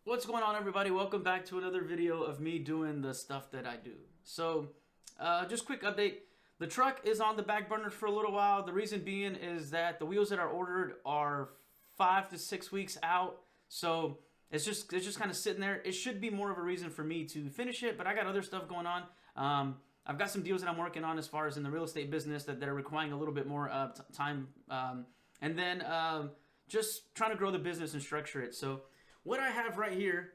What's going on, everybody? Welcome back to another video of me doing the stuff that I do. Just quick update. The truck is on the back burner for a little while. The reason being is that the wheels that are ordered are 5 to 6 weeks out. So it's just kind of sitting there. It should be more of a reason for me to finish it, but I got other stuff going on. I've got some deals that I'm working on as far as in the real estate business that are requiring a little bit more time. Just trying to grow the business and structure it. So what I have right here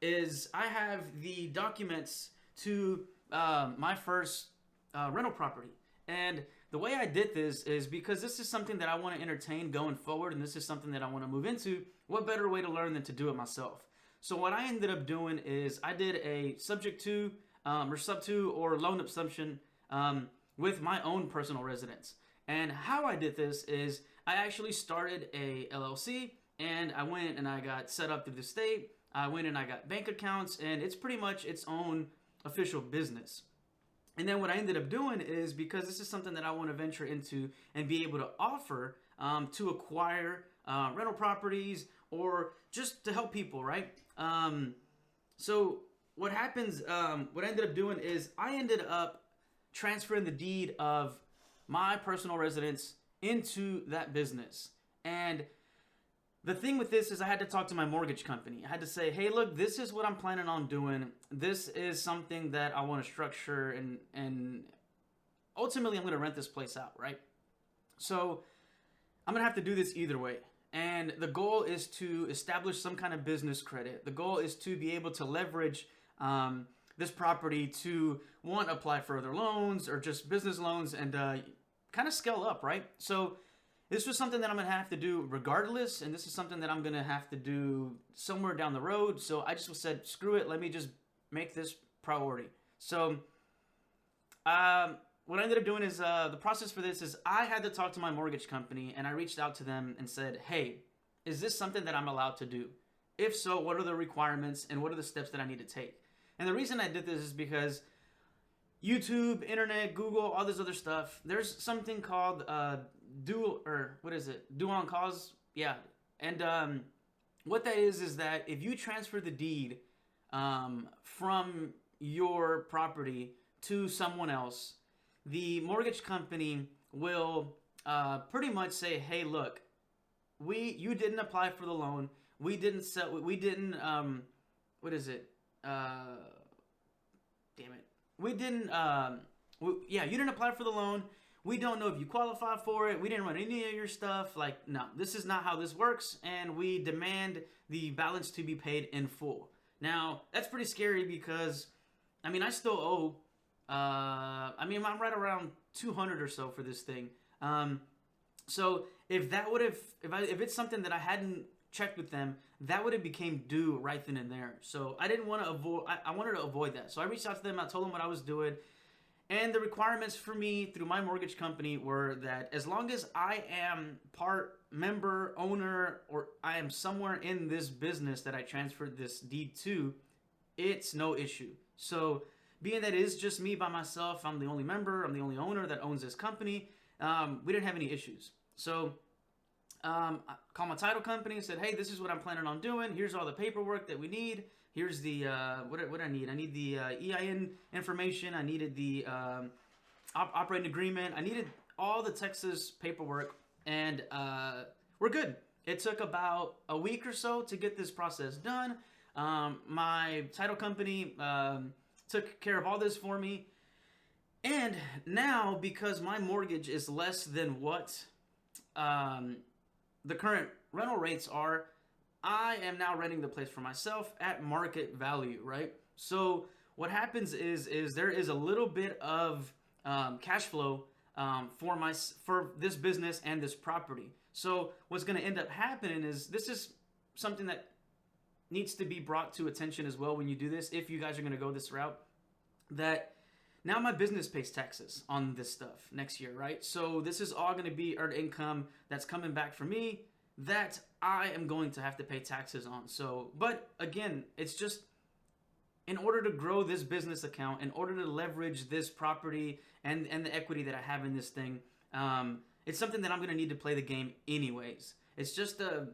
is I have the documents to my first rental property. And the way I did this is because this is something that I want to entertain going forward, and this is something that I want to move into. What better way to learn than to do it myself? So what I ended up doing is I did a subject to or sub to or loan assumption with my own personal residence. And how I did this is I actually started a LLC, and I went and I got set up through the state. I went and I got bank accounts, and it's pretty much its own official business. And then what I ended up doing is, because this is something that I want to venture into and be able to offer to acquire rental properties or just to help people, right? So what happens, what I ended up doing is I ended up transferring the deed of my personal residence into that business. And the thing with this is I had to talk to my mortgage company. I had to say, hey, look, this is what I'm planning on doing. This is something that I want to structure, and ultimately I'm going to rent this place out, right? So I'm going to have to do this either way. And the goal is to establish some kind of business credit. The goal is to be able to leverage this property to, one, apply for other loans or just business loans and kind of scale up, right? So this was something that I'm going to have to do regardless, and this is something that I'm going to have to do somewhere down the road. So I just said, screw it, let me just make this priority. So what I ended up doing is the process for this is I had to talk to my mortgage company, and I reached out to them and said, hey, is this something that I'm allowed to do? If so, what are the requirements and what are the steps that I need to take? And the reason I did this is because YouTube, internet, Google, all this other stuff. There's something called due on cause. Yeah, and what that is that if you transfer the deed from your property to someone else, the mortgage company will pretty much say, hey, look, you didn't apply for the loan. We didn't sell. We didn't. Damn it. We didn't. You didn't apply for the loan. We don't know if you qualify for it. We didn't run any of your stuff. Like, no, this is not how this works, and we demand the balance to be paid in full. Now, that's pretty scary because, I still owe. I'm right around 200 or so for this thing. So if that would have, if it's something that I hadn't checked with them, that would have became due right then and there. So I didn't want to avoid. I wanted to avoid that. So I reached out to them. I told them what I was doing. And the requirements for me through my mortgage company were that as long as I am part member, owner, or I am somewhere in this business that I transferred this deed to, it's no issue. So being that it is just me by myself, I'm the only member, I'm the only owner that owns this company, we didn't have any issues. So I called my title company and said, hey, this is what I'm planning on doing. Here's all the paperwork that we need. Here's the, what I need. I need the EIN information. I needed the operating agreement. I needed all the Texas paperwork, and we're good. It took about a week or so to get this process done. My title company took care of all this for me. And now, because my mortgage is less than what the current rental rates are, I am now renting the place for myself at market value, right? So what happens is there is a little bit of cash flow for this business and this property. So what's going to end up happening is this is something that needs to be brought to attention as well when you do this, if you guys are going to go this route, that now my business pays taxes on this stuff next year, right? So this is all going to be earned income that's coming back for me that I am going to have to pay taxes on. So, but again, it's just in order to grow this business account, in order to leverage this property and the equity that I have in this thing, it's something that I'm going to need to play the game anyways. It's just a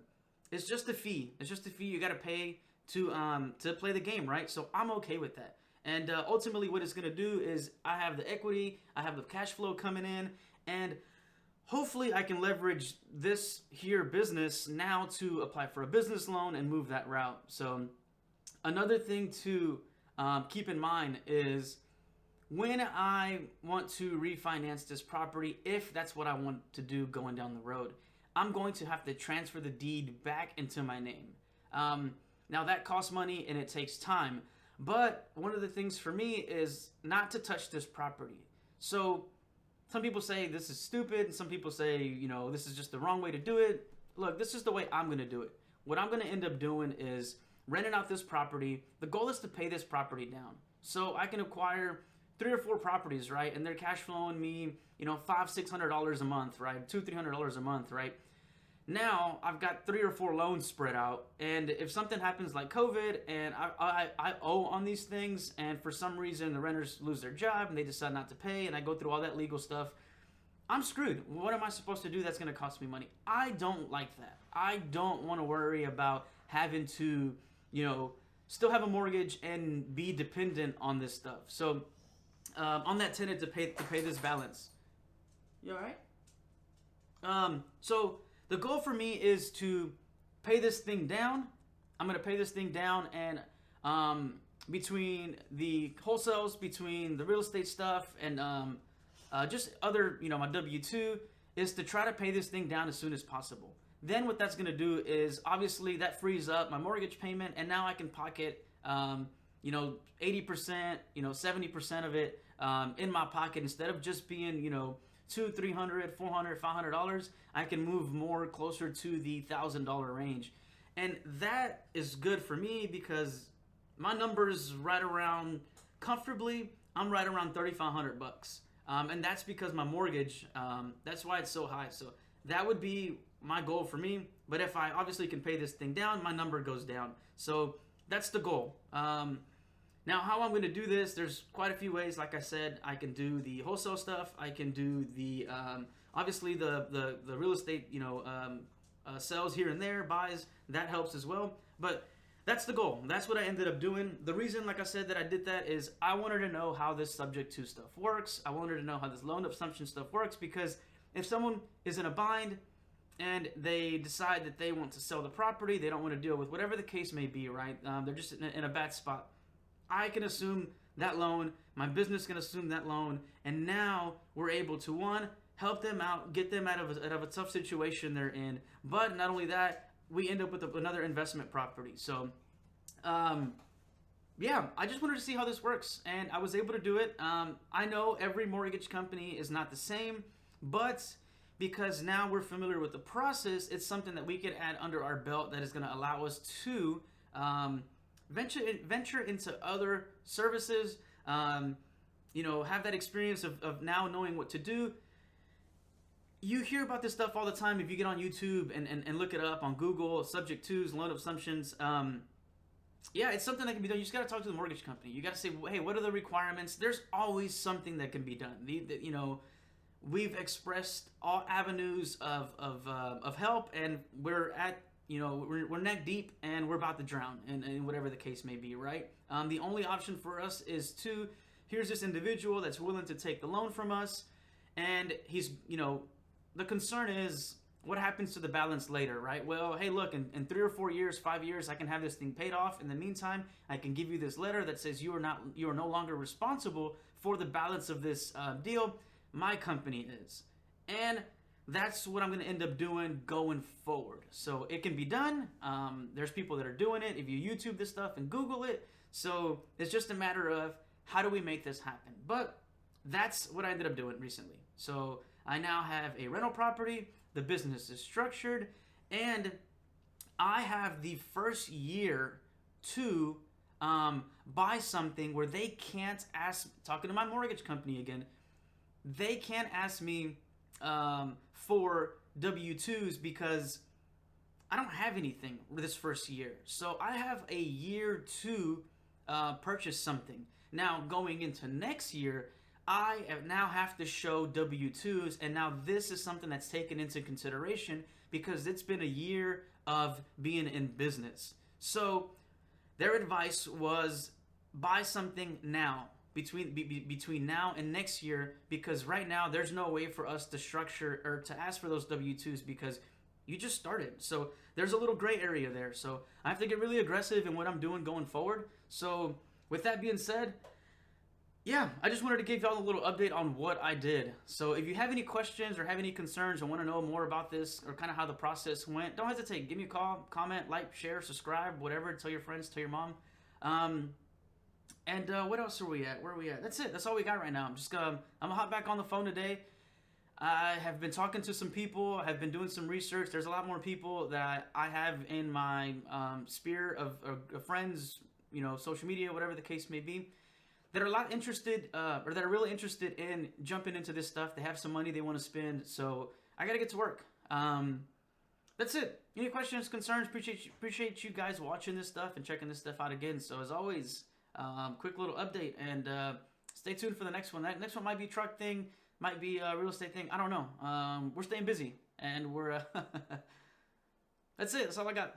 fee. It's just a fee you got to pay to play the game, right? So I'm okay with that. And ultimately, what it's gonna do is I have the equity, I have the cash flow coming in, and hopefully I can leverage this here business now to apply for a business loan and move that route. So another thing to keep in mind is when I want to refinance this property, if that's what I want to do going down the road, I'm going to have to transfer the deed back into my name. Now that costs money and it takes time, but one of the things for me is not to touch this property. So some people say this is stupid, and some people say, you know, this is just the wrong way to do it. Look, this is the way I'm going to do it. What I'm going to end up doing is renting out this property. The goal is to pay this property down, so I can acquire 3 or 4 properties, right? And they're cash flowing me, you know, $500-$600 a month, right? $200-$300 a month, right? Now I've got 3 or 4 loans spread out, and if something happens like COVID and I owe on these things, and for some reason the renters lose their job and they decide not to pay, and I go through all that legal stuff, I'm screwed. What am I supposed to do that's going to cost me money? I don't like that. I don't want to worry about having to, you know, still have a mortgage and be dependent on this stuff. So on that tenant to pay this balance. You all right? So the goal for me is to pay this thing down. I'm going to pay this thing down, and between the wholesales, between the real estate stuff, and just other, you know, my W-2, is to try to pay this thing down as soon as possible. Then what that's going to do is, obviously, that frees up my mortgage payment, and now I can pocket, you know, 80%, you know, 70% of it in my pocket, instead of just being, you know, $200, $300, $400, $500. I can move more closer to the $1,000 range, and that is good for me because my numbers right around comfortably. I'm right around $3,500, and that's because my mortgage. That's why it's so high. So that would be my goal for me. But if I obviously can pay this thing down, my number goes down. So that's the goal. Now, how I'm going to do this, there's quite a few ways. Like I said, I can do the wholesale stuff. I can do the, obviously, the real estate, you know, sales here and there, buys. That helps as well. But that's the goal. That's what I ended up doing. The reason, like I said, that I did that is I wanted to know how this subject to stuff works. I wanted to know how this loan assumption stuff works, because if someone is in a bind and they decide that they want to sell the property, they don't want to deal with whatever the case may be, right? They're just in a bad spot. I can assume that loan, my business can assume that loan, and now we're able to, one, help them out, get them out of a tough situation they're in, but not only that, we end up with another investment property. So, yeah, I just wanted to see how this works, and I was able to do it. I know every mortgage company is not the same, but because now we're familiar with the process, it's something that we can add under our belt that is going to allow us to venture into other services, you know, have that experience of now knowing what to do. You hear about this stuff all the time if you get on YouTube and look it up on Google, subject twos, loan assumptions. Yeah, it's something that can be done. You just got to talk to the mortgage company. You got to say, hey, what are the requirements? There's always something that can be done. You know, we've expressed all avenues of help, and we're at, you know, we're neck deep and we're about to drown, and whatever the case may be, right? The only option for us is to, here's this individual that's willing to take the loan from us, and he's, you know, the concern is what happens to the balance later, right? Well, hey, look, in 3 or 4 years, 5 years, I can have this thing paid off. In the meantime, I can give you this letter that says you are no longer responsible for the balance of this deal. My company is, and that's what I'm going to end up doing going forward. So it can be done. There's people that are doing it. If you YouTube this stuff and Google it, so it's just a matter of how do we make this happen. But that's what I ended up doing recently. So I now have a rental property. The business is structured, and I have the first year to buy something where they can't ask, talking to my mortgage company again, they can't ask me for W-2s because I don't have anything this first year. So I have a year to purchase something. Now going into next year, I now have to show W-2s, and now this is something that's taken into consideration because it's been a year of being in business. So their advice was buy something now between now and next year, because right now there's no way for us to structure or to ask for those W-2s because you just started. So there's a little gray area there. So I have to get really aggressive in what I'm doing going forward. So with that being said, yeah, I just wanted to give y'all a little update on what I did. So if you have any questions or have any concerns or want to know more about this or kind of how the process went, don't hesitate. Give me a call, comment, like, share, subscribe, whatever. Tell your friends, tell your mom. And what else are we at? Where are we at? That's it. That's all we got right now. I'm gonna hop back on the phone today. I have been talking to some people. I have been doing some research. There's a lot more people that I have in my sphere of friends, you know, social media, whatever the case may be, that are a lot interested, or that are really interested in jumping into this stuff. They have some money they want to spend, so I gotta get to work. That's it. Any questions, concerns? Appreciate you guys watching this stuff and checking this stuff out again. So as always, quick little update, and stay tuned for the next one. That next one might be a truck thing, might be a real estate thing. I don't know. We're staying busy, and we're. That's it. That's all I got.